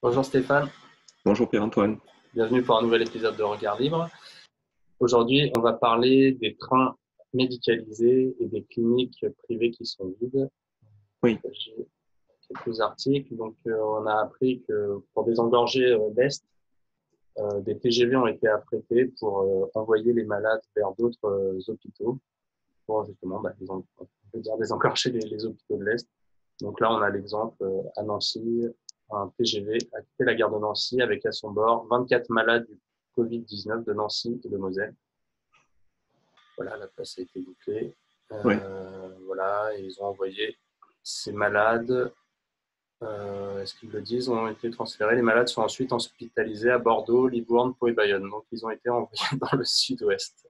Bonjour Stéphane, Bonjour Pierre-Antoine. bienvenue pour un nouvel épisode de Regard Libre. Aujourd'hui, on va parler des trains médicalisés et des cliniques privées qui sont vides. Oui, J'ai quelques articles. On a appris que pour désengorger l'Est, des TGV ont été affrétés pour envoyer les malades vers d'autres hôpitaux pour justement, on peut dire désengorger les hôpitaux de l'Est. Donc là, on a l'exemple à Nancy, un TGV a quitté la gare de Nancy avec à son bord 24 malades du Covid-19 de Nancy et de Moselle. Voilà, la place a été bouclée. ouais. Voilà, et ils ont envoyé ces malades, est-ce qu'ils le disent, ont été transférés. Les malades sont ensuite hospitalisés à Bordeaux, Livourne, Pau et Bayonne. Donc ils ont été envoyés dans le sud-ouest.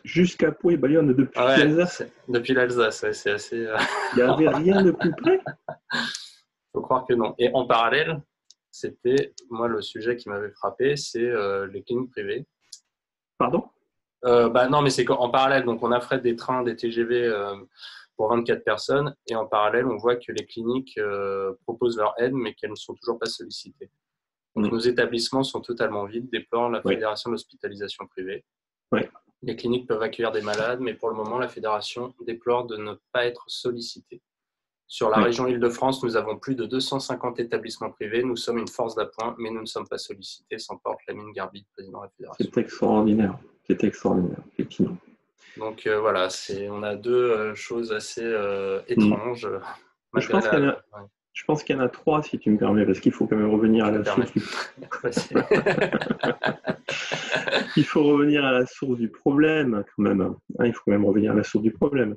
Jusqu'à Pau et Bayonne, depuis Ouais, l'Alsace, depuis l'Alsace, ouais, c'est assez. il n'y avait rien de plus près? Faut croire que non. Et en parallèle, c'était, moi, le sujet qui m'avait frappé, c'est les cliniques privées. Pardon? Non, mais c'est qu'en parallèle, donc on affrète des trains, des TGV pour 24 personnes, et en parallèle, on voit que les cliniques proposent leur aide, mais qu'elles ne sont toujours pas sollicitées. Donc nos Oui, établissements sont totalement vides, déplore la oui, Fédération d'hospitalisation privée. oui, Les cliniques peuvent accueillir des malades, mais pour le moment, la Fédération déplore de ne pas être sollicitée. Sur la oui. région Île-de-France, nous avons plus de 250 établissements privés. Nous sommes une force d'appoint, mais nous ne sommes pas sollicités, s'emporte Lamine Garbi, président de la Fédération. C'est extraordinaire. C'est extraordinaire, effectivement. Donc voilà, on a deux choses assez Hmm. étranges, Je malgré pense qu'il y en la. a, je pense qu'il y en a trois, si tu me permets, parce qu'il faut quand même revenir Je à me la permets. source il faut revenir à la source du problème, quand même. Hein, il faut quand même revenir à la source du problème.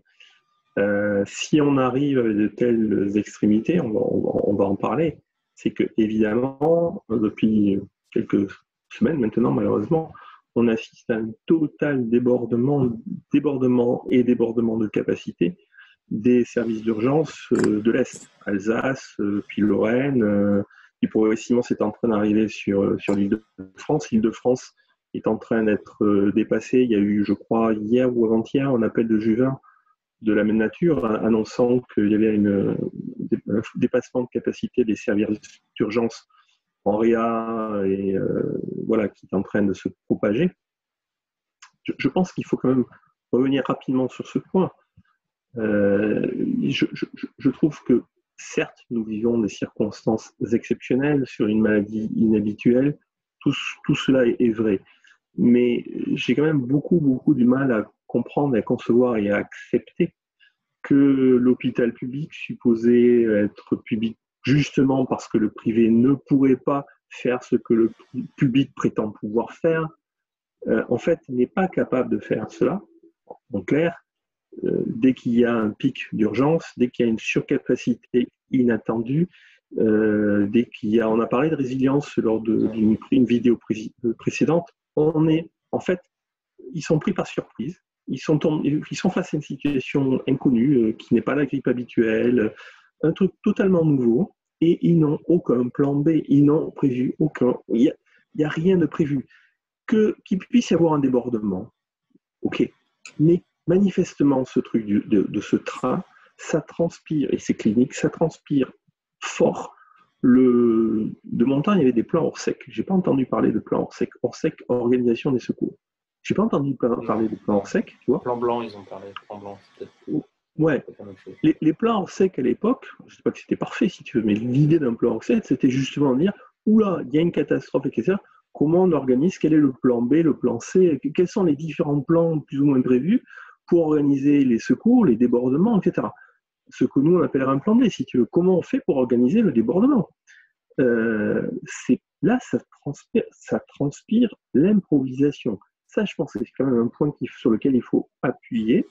Si on arrive à de telles extrémités, on va en parler. C'est que, évidemment, depuis quelques semaines maintenant, malheureusement, on assiste à un total débordement de capacité des services d'urgence de l'Est, Alsace, puis Lorraine, qui progressivement c'est en train d'arriver sur l'Île-de-France. L'Île-de-France est en train d'être dépassée. Il y a eu, je crois, hier ou avant-hier, un appel de Juvin de la même nature, annonçant qu'il y avait un dépassement de capacité des services d'urgence en réa et voilà, qui est en train de se propager. Je pense qu'il faut quand même revenir rapidement sur ce point. Euh, je trouve que certes, nous vivons des circonstances exceptionnelles sur une maladie inhabituelle, tout cela est vrai, mais j'ai quand même beaucoup du mal à comprendre, à concevoir et à accepter que l'hôpital public, supposé être public justement parce que le privé ne pourrait pas faire ce que le public prétend pouvoir faire, en fait, n'est pas capable de faire cela. En clair, dès qu'il y a un pic d'urgence, dès qu'il y a une surcapacité inattendue, dès qu'il y a, on a parlé de résilience lors d'une vidéo précédente, on est, en fait, ils sont pris par surprise. Ils sont face à une situation inconnue, qui n'est pas la grippe habituelle, un truc totalement nouveau, et ils n'ont aucun plan B, ils n'ont prévu aucun. Il y a rien de prévu. Qu'il puisse y avoir un débordement, ok. Mais manifestement, ce truc de ce train, ça transpire, et c'est clinique, ça transpire fort. De mon temps, il y avait des plans hors sec. Je n'ai pas entendu parler de plans hors sec. Hors sec, organisation des secours. Je n'ai pas entendu Non, parler de plans non. hors sec, tu vois. Plan blanc, ils ont parlé. Plan blanc, c'est Ouais, peut-être la même chose. les plans hors sec à l'époque, je ne sais pas que c'était parfait si tu veux, mais l'idée d'un plan hors sec, c'était justement de dire, oula, il y a une catastrophe, etc. Comment on organise, quel est le plan B, le plan C, quels sont les différents plans plus ou moins prévus pour organiser les secours, les débordements, etc. Ce que nous, on appellerait un plan B, si tu veux. Comment on fait pour organiser le débordement? Là, ça transpire l'improvisation. Ça, je pense que c'est quand même un point sur lequel il faut appuyer.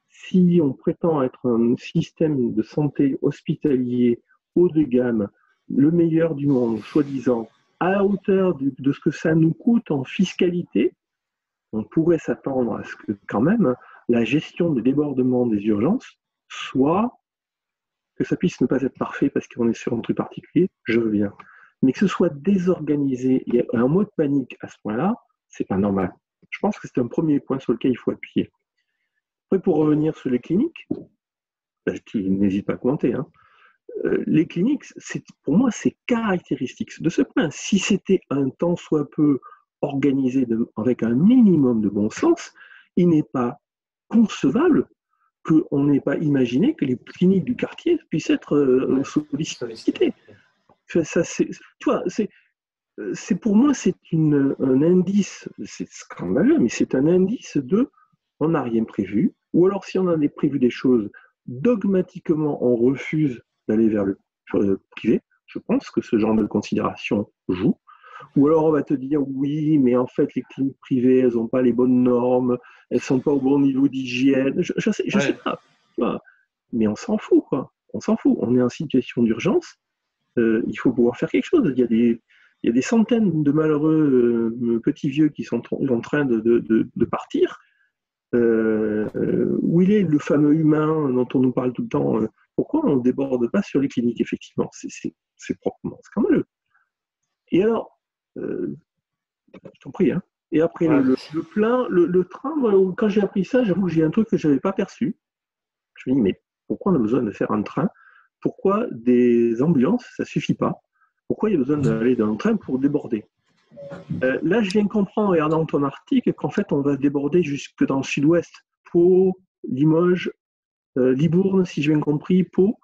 Si on prétend être un système de santé hospitalier haut de gamme, le meilleur du monde, soi-disant, à la hauteur de ce que ça nous coûte en fiscalité, on pourrait s'attendre à ce que quand même la gestion des débordements des urgences soit, que ça puisse ne pas être parfait parce qu'on est sur un truc particulier, je veux bien. Mais que ce soit désorganisé et un mot de panique à ce point-là, c'est pas normal. Je pense que c'est un premier point sur lequel il faut appuyer. Après, pour revenir sur les cliniques, tu n'hésites pas à commenter. Hein. les cliniques, pour moi, c'est caractéristique de ce point. Si c'était un tant soit peu organisé avec un minimum de bon sens, il n'est pas concevable qu'on n'ait pas imaginé que les cliniques du quartier puissent être sollicitées. Ça, tu vois, pour moi, c'est un indice, c'est scandaleux, mais c'est un indice de on n'a rien prévu, ou alors si on a prévu des choses, dogmatiquement, on refuse d'aller vers le privé. Je pense que ce genre de considération joue. Ou alors on va te dire oui, mais en fait les cliniques privées, elles n'ont pas les bonnes normes, elles ne sont pas au bon niveau d'hygiène. Je sais pas. Mais on s'en fout, quoi. On s'en fout. On est en situation d'urgence. Il faut pouvoir faire quelque chose. Il y a des centaines de malheureux petits vieux qui sont en train de partir. Où il est le fameux humain dont on nous parle tout le temps? Pourquoi on ne déborde pas sur les cliniques, effectivement? C'est proprement scandaleux. Et alors, je t'en prie, hein. Et après, le train, quand j'ai appris ça, j'avoue que j'ai un truc que je n'avais pas perçu. Je me dis, mais pourquoi on a besoin de faire un train? Pourquoi des ambulances, ça ne suffit pas? Pourquoi il y a besoin d'aller dans un train pour déborder? Là, je viens de comprendre, en regardant ton article, qu'en fait, on va déborder jusque dans le sud-ouest. Pau, Limoges, Libourne, si j'ai bien compris, Pau,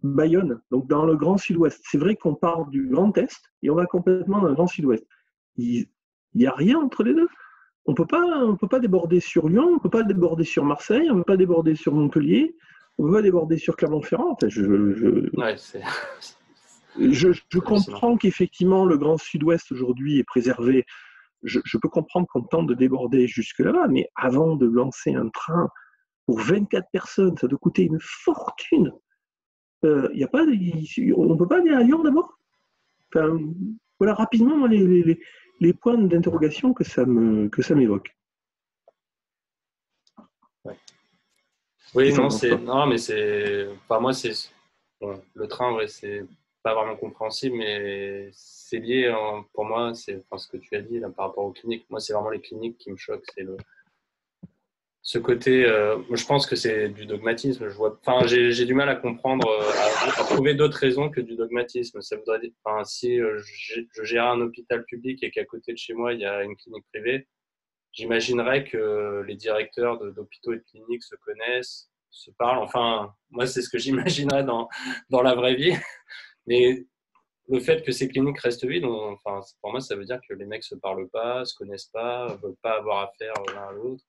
Bayonne, donc dans le grand sud-ouest. C'est vrai qu'on part du grand est et on va complètement dans le grand sud-ouest. Il n'y a rien entre les deux. On peut pas déborder sur Lyon, on ne peut pas déborder sur Marseille, on ne peut pas déborder sur Montpellier, on ne peut pas déborder sur Clermont-Ferrand. Enfin, je comprends qu'effectivement le grand sud-ouest aujourd'hui est préservé. Je peux comprendre qu'on tente de déborder jusque là-bas, mais avant de lancer un train pour 24 personnes, ça doit coûter une fortune. On ne peut pas aller à Lyon d'abord? Enfin, voilà rapidement les points d'interrogation que ça m'évoque. Ouais. Oui, non, mais c'est. Enfin, moi, c'est. Bon, le train, ouais, c'est pas vraiment compréhensible, mais c'est lié, pour moi, c'est ce que tu as dit là, par rapport aux cliniques. Moi, c'est vraiment les cliniques qui me choquent. C'est ce côté. Je pense que c'est du dogmatisme. J'ai du mal à comprendre, à trouver d'autres raisons que du dogmatisme. Ça voudrait dire, si je gère un hôpital public et qu'à côté de chez moi, il y a une clinique privée, j'imaginerais que les directeurs d'hôpitaux et de cliniques se connaissent, se parlent. Enfin, moi, c'est ce que j'imaginerais dans la vraie vie. Mais le fait que ces cliniques restent vides, pour moi, ça veut dire que les mecs se parlent pas, se connaissent pas, veulent pas avoir affaire l'un à l'autre.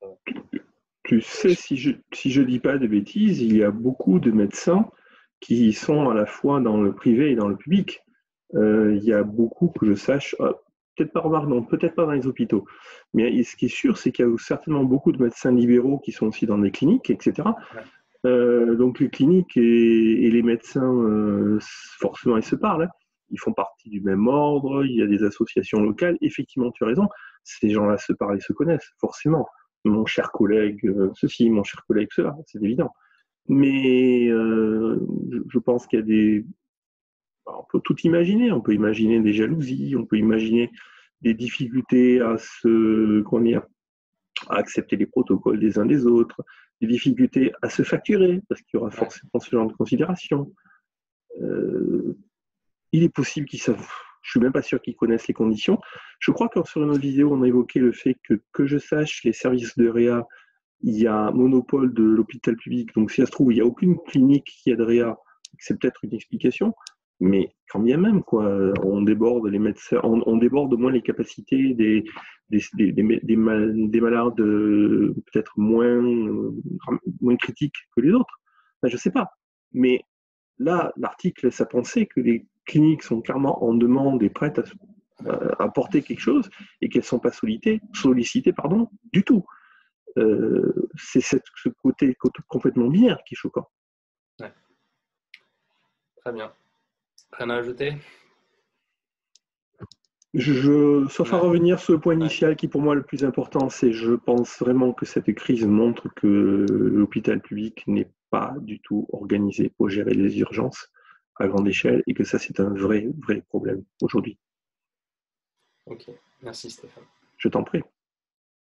Tu sais, si je dis pas de bêtises, il y a beaucoup de médecins qui sont à la fois dans le privé et dans le public. Il y a beaucoup, que je sache, peut-être pas peut-être pas dans les hôpitaux, mais ce qui est sûr, c'est qu'il y a certainement beaucoup de médecins libéraux qui sont aussi dans des cliniques, etc. Donc les cliniques et les médecins, forcément, ils se parlent. Hein. Ils font partie du même ordre, il y a des associations locales. Effectivement, tu as raison, ces gens-là se parlent et se connaissent, forcément. Mon cher collègue ceci, mon cher collègue cela, c'est évident. Mais je pense qu'il y a des... On peut tout imaginer. On peut imaginer des jalousies, on peut imaginer des difficultés à accepter les protocoles des uns des autres, des difficultés à se facturer, parce qu'il y aura forcément ce genre de considération. Il est possible qu'ils savent... Je suis même pas sûr qu'ils connaissent les conditions. Je crois que sur notre vidéo, on a évoqué le fait que je sache, les services de réa, il y a un monopole de l'hôpital public. Donc, si ça se trouve, il n'y a aucune clinique qui a de réa. C'est peut-être une explication. Mais quand bien même, quoi, on déborde les médecins, on déborde au moins les capacités des malades peut-être moins critiques que les autres. Enfin, je ne sais pas. Mais là, l'article laisse à penser que les cliniques sont clairement en demande et prêtes à apporter quelque chose et qu'elles ne sont pas sollicitées du tout. C'est ce côté complètement binaire qui est choquant. Ouais. Très bien. Rien à ajouter? Sauf à revenir sur le point initial qui pour moi est le plus important, c'est je pense vraiment que cette crise montre que l'hôpital public n'est pas du tout organisé pour gérer les urgences à grande échelle et que ça c'est un vrai problème aujourd'hui. Ok, merci Stéphane. Je t'en prie.